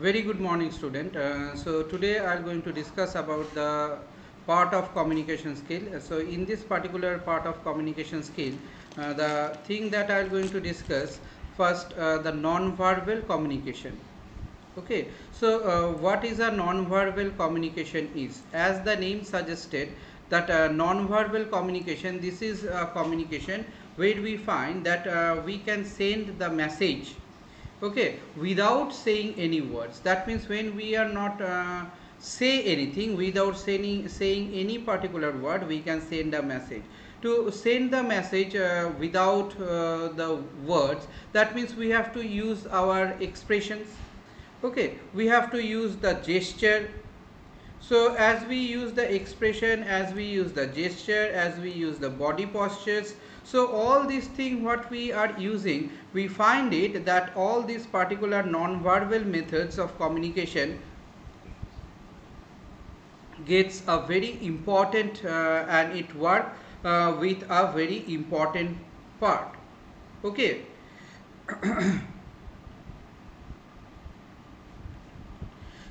Very good morning, student. So today I am going to discuss about the part of communication skill. So in this particular part of communication skill, the thing that I am going to discuss first, the non-verbal communication. Okay, so what is a non-verbal communication is? As the name suggested, that non-verbal communication, this is a communication where we find that we can send the message, okay, without saying any words. That means when we are not say anything, without saying any particular word, we can send a message. To send the message without the words, that means we have to use our expressions, okay, we have to use the gesture. So as we use the expression, as we use the gesture, as we use the body postures, so all these things what we are using, we find it that all these particular non-verbal methods of communication gets a very important and it work with a very important part. Okay.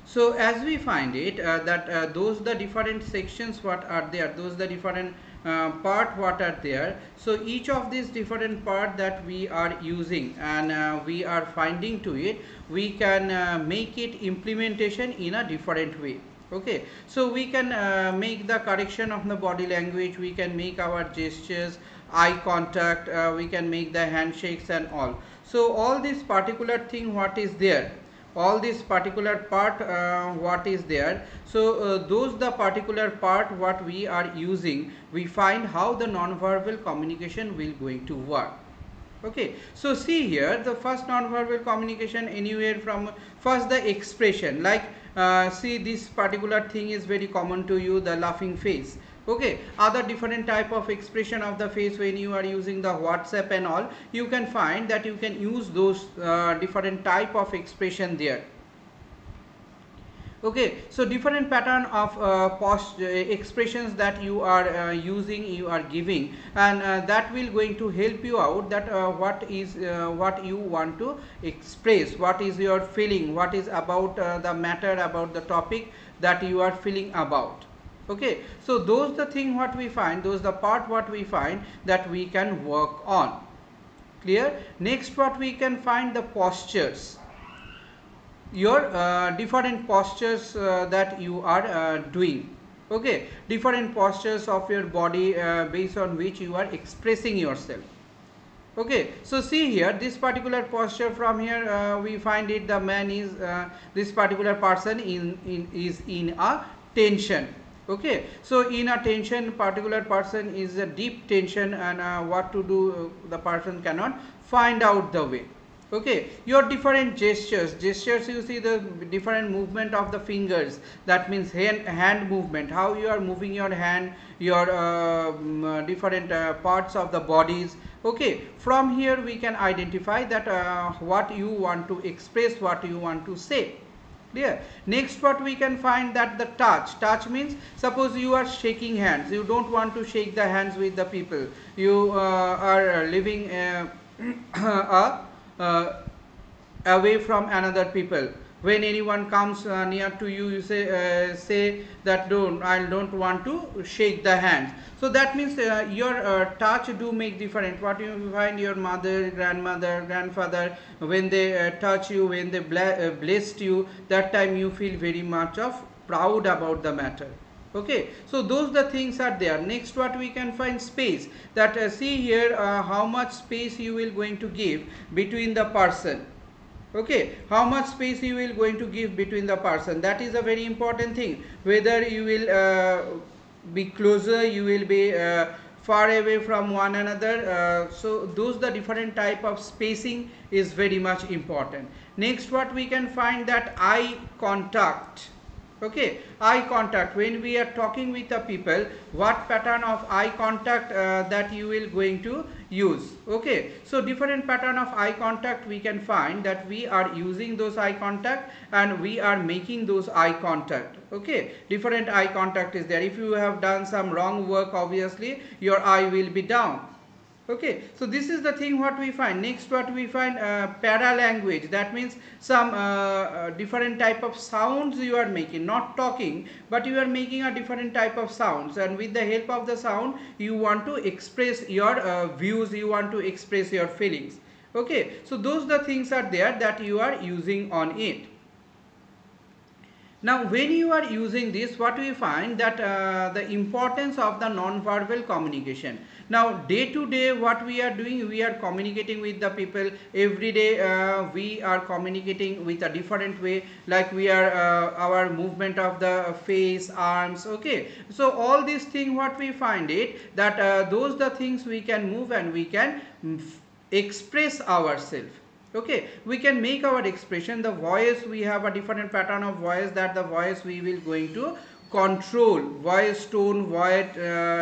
So as we find it that those the different sections what are there, those the different part what are there. So each of these different part that we are using and we are finding to it, we can make it implementation in a different way. Okay, so we can make the correction of the body language, we can make our gestures, eye contact, we can make the handshakes and all. So all this particular thing what is there, all this particular part what is there, so those the particular part what we are using, we find how the non-verbal communication will going to work. Okay, so see here the first non-verbal communication anywhere from first the expression, like see this particular thing is very common to you, the laughing face. Okay, other different type of expression of the face when you are using the WhatsApp and all, you can find that you can use those different type of expression there. Okay, so different pattern of expressions that you are using, you are giving, and that will going to help you out that what you want to express, what is your feeling, what is about the matter, about the topic that you are feeling about. Okay, so those the thing what we find, those the part what we find that we can work on. Clear? Next what we can find, the postures, your different postures that you are doing. Okay, different postures of your body based on which you are expressing yourself. Okay, so see here this particular posture, from here we find it the man is this particular person is in a tension. Okay, so in a tension, particular person is a deep tension, and what to do, the person cannot find out the way. Okay, your different gestures you see the different movement of the fingers, that means hand movement, how you are moving your hand, your different parts of the bodies. Okay, from here we can identify that what you want to express, what you want to say. Clear? Next what we can find, that the touch means, suppose you are shaking hands, you don't want to shake the hands with the people, you are living a away from another people. When anyone comes near to you, you say that I don't want to shake the hands. So that means your touch do make different. What you find, your mother, grandmother, grandfather, when they touch you, when they blessed you, that time you feel very much of proud about the matter. Okay, so those the things are there. Next what we can find, space, that see here how much space you will going to give between the person. Okay, how much space you will going to give between the person, that is a very important thing, whether you will be closer, you will be far away from one another. So those the different type of spacing is very much important. Next what we can find, that eye contact. Okay, eye contact, when we are talking with the people, what pattern of eye contact that you will going to use. Okay, so different pattern of eye contact we can find, that we are using those eye contact and we are making those eye contact. Okay, different eye contact is there. If you have done some wrong work, obviously your eye will be down. Okay, so this is the thing what we find. Next what we find, para language. That means some different type of sounds you are making, not talking, but you are making a different type of sounds, and with the help of the sound you want to express your views, you want to express your feelings. Okay, so those the things are there that you are using on it. Now when you are using this, what we find that the importance of the non-verbal communication. Now day to day what we are doing, we are communicating with the people every day. We are communicating with a different way, like we are our movement of the face, arms. Okay, so all these things what we find it that those the things we can move and we can express ourselves. Okay, we can make our expression. The voice, we have a different pattern of voice, that the voice we will going to control, voice tone, voice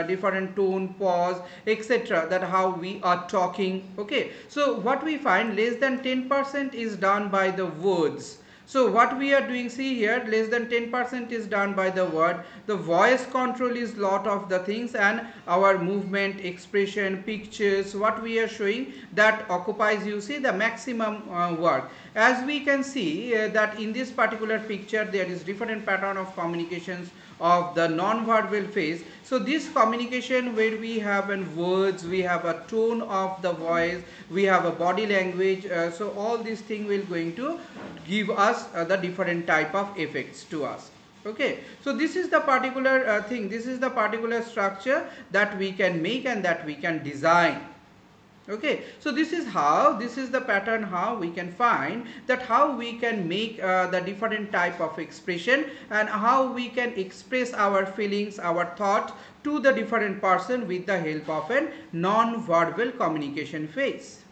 different tone, pause, etc., that how we are talking. Okay, so what we find, less than 10% is done by the words. So what we are doing, see here, less than 10% is done by the word. The voice control is lot of the things, and our movement, expression, pictures, what we are showing, that occupies, you see, the maximum work. As we can see that in this particular picture there is different pattern of communications of the non-verbal phase. So this communication where we have in words, we have a tone of the voice, we have a body language, so all these things will going to give us the different type of effects to us. Okay, so this is the particular thing, this is the particular structure that we can make and that we can design. Okay, so this is how, this is the pattern how we can find that how we can make the different type of expression, and how we can express our feelings, our thought to the different person with the help of a non-verbal communication phase.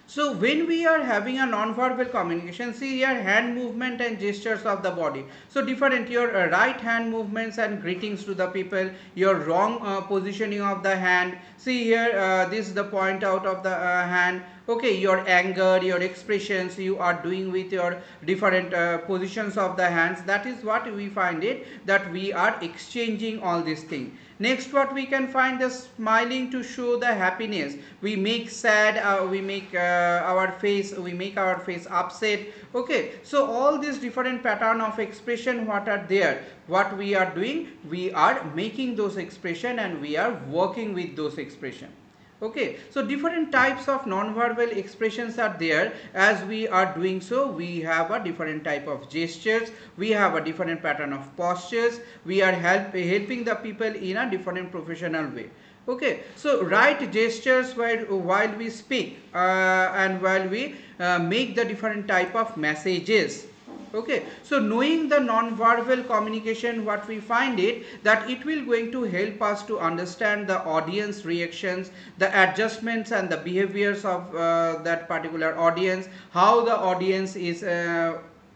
So when we are having a non-verbal communication, see here, hand movement and gestures of the body. So different, your right hand movements and greetings to the people, your wrong positioning of the hand. See here, this is the point out of the hand. Okay, your anger, your expressions you are doing with your different positions of the hands. That is what we find it, that we are exchanging all these things. Next what we can find, the smiling to show the happiness. We make sad, we make our face upset. Okay, so all these different pattern of expression what are there, what we are doing, we are making those expression and we are working with those expression. Okay, so different types of non-verbal expressions are there. As we are doing so, we have a different type of gestures, we have a different pattern of postures, we are helping the people in a different professional way. Okay, so right gestures while we speak and while we make the different type of messages. Okay, so knowing the non-verbal communication, what we find it, that it will going to help us to understand the audience reactions, the adjustments and the behaviors of that particular audience, how the audience is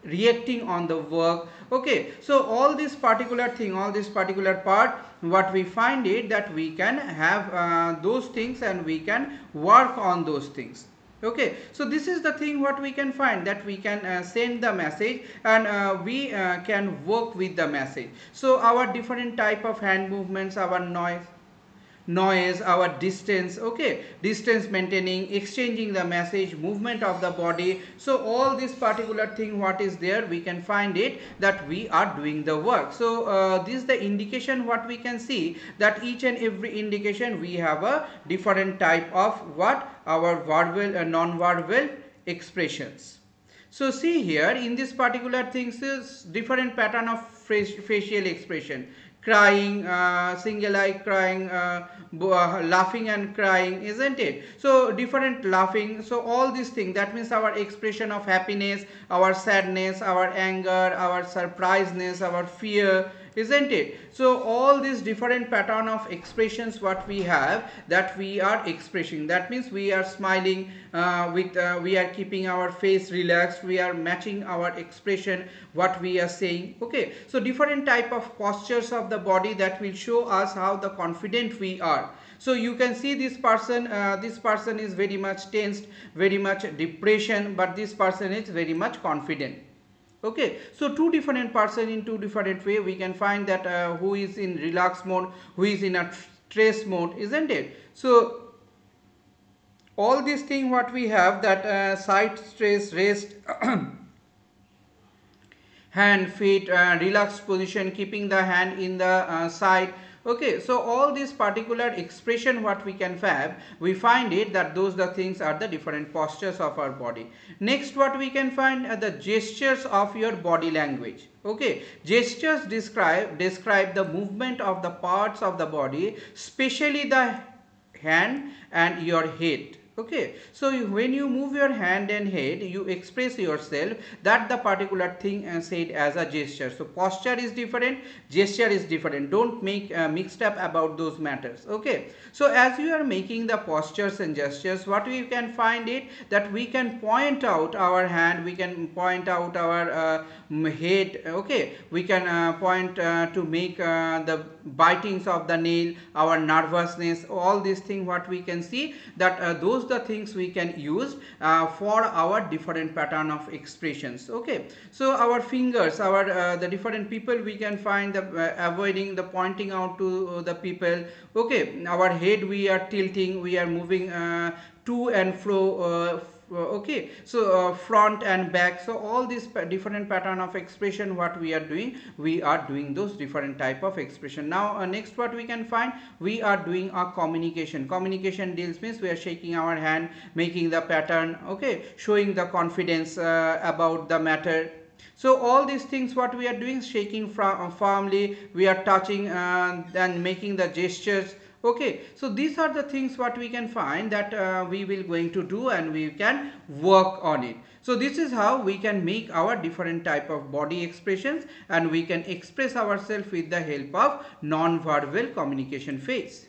reacting on the work. Okay, so all this particular thing, all this particular part, what we find it, that we can have those things and we can work on those things. Okay, so this is the thing what we can find, that we can send the message and we can work with the message. So our different type of hand movements, our noise, our distance, okay, distance maintaining, exchanging the message, movement of the body. So all this particular thing what is there, we can find it, that we are doing the work. So this is the indication what we can see, that each and every indication we have a different type of what, our verbal and non-verbal expressions. So see here, in this particular things is different pattern of facial expression. Crying, single eye crying, laughing and crying, isn't it? So different laughing. So all these things, that means our expression of happiness, our sadness, our anger, our surpriseness, our fear, isn't it? So all these different pattern of expressions what we have, that we are expressing, that means we are smiling we are keeping our face relaxed, we are matching our expression what we are saying. Okay, so different type of postures of the body that will show us how the confident we are. So you can see this person is very much tensed, very much depression, but this person is very much confident. Okay, so two different person in two different way we can find that who is in relaxed mode, who is in a stress mode, isn't it? So all these things what we have, that side stress, rest, hand, feet, relaxed position, keeping the hand in the side. Okay, so all these particular expression what we can have, we find it that those the things are the different postures of our body. Next what we can find are the gestures of your body language. Okay, gestures describe the movement of the parts of the body, especially the hand and your head. Okay, so when you move your hand and head, you express yourself, that the particular thing said as a gesture. So posture is different, gesture is different. Don't make mixed up about those matters. Okay, so as you are making the postures and gestures, what we can find it, that we can point out our hand, we can point out our head. Okay, we can point to make the bitings of the nail, our nervousness, all these things what we can see, that those the things we can use for our different pattern of expressions. Okay, so our fingers, our the different people, we can find the avoiding the pointing out to the people. Okay, our head we are tilting, we are moving to and fro, okay, so front and back. So all these different pattern of expression what we are doing, we are doing those different type of expression. Now next what we can find, we are doing a communication deals means we are shaking our hand, making the pattern. Okay, showing the confidence about the matter. So all these things what we are doing, shaking firmly, we are touching and making the gestures. Okay, so these are the things what we can find, that we will going to do and we can work on it. So this is how we can make our different type of body expressions, and we can express ourselves with the help of non-verbal communication phase.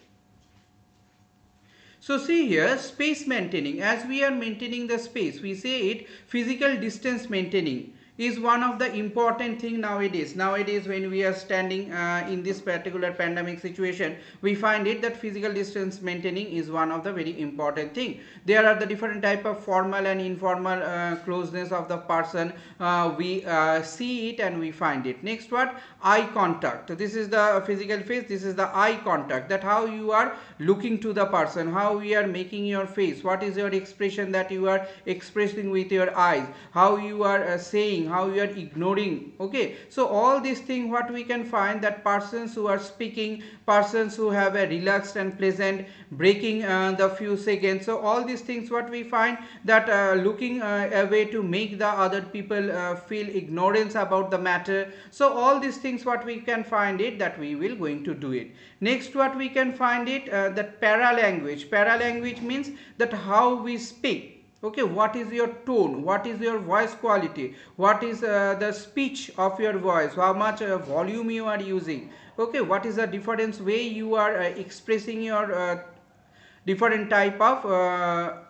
So see here, space maintaining. As we are maintaining the space, we say it physical distance maintaining is one of the important thing nowadays. When we are standing in this particular pandemic situation, we find it that physical distance maintaining is one of the very important thing. There are the different type of formal and informal closeness of the person. We see it and we find it. Next what? Eye contact. This is the physical face, this is the eye contact, that how you are looking to the person, how we are making your face, what is your expression that you are expressing with your eyes, how you are saying, how you are ignoring. Okay, so all these things what we can find, that persons who are speaking, persons who have a relaxed and pleasant, breaking the few seconds. So all these things what we find, that looking away to make the other people feel ignorance about the matter. So all these things what we can find it, that we will going to do it. Next what we can find it, that paralanguage means that how we speak. Okay, what is your tone, what is your voice quality, what is the speech of your voice, how much volume you are using. Okay, what is the different way you are expressing your different type of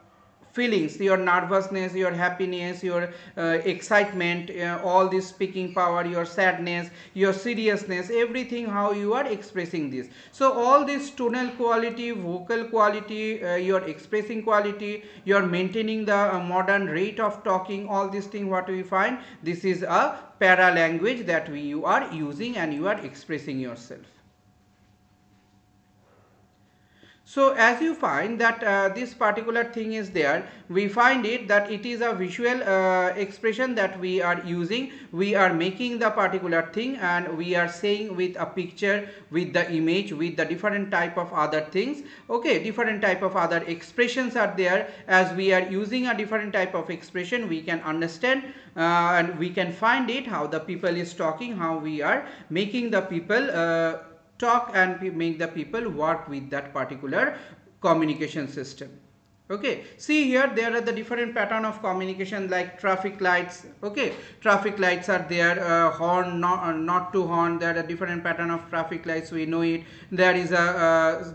feelings, your nervousness, your happiness, your excitement, all this speaking power, your sadness, your seriousness, everything how you are expressing this. So all this tonal quality, vocal quality, your expressing quality, you're maintaining the modern rate of talking, all these things what we find, this is a para language that you are using and you are expressing yourself. So as you find that this particular thing is there, we find it that it is a visual expression that we are using. We are making the particular thing and we are saying with a picture, with the image, with the different type of other things. Okay, different type of other expressions are there. As we are using a different type of expression, we can understand and we can find it how the people is talking, how we are making the people talk and make the people work with that particular communication system. Okay, see here there are the different pattern of communication, like traffic lights. Okay, traffic lights are there, horn, not to horn, there are different pattern of traffic lights, we know it. There is a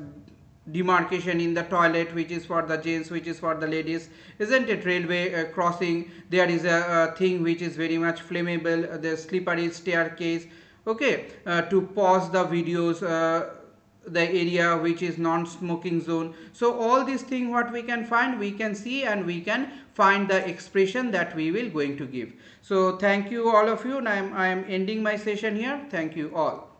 demarcation in the toilet, which is for the gents, which is for the ladies, isn't it? Railway crossing, there is a thing which is very much flammable, the slippery staircase. Okay, to pause the videos, the area which is non-smoking zone. So all these things what we can find, we can see and we can find the expression that we will going to give. So thank you all of you, and I am ending my session here. Thank you all.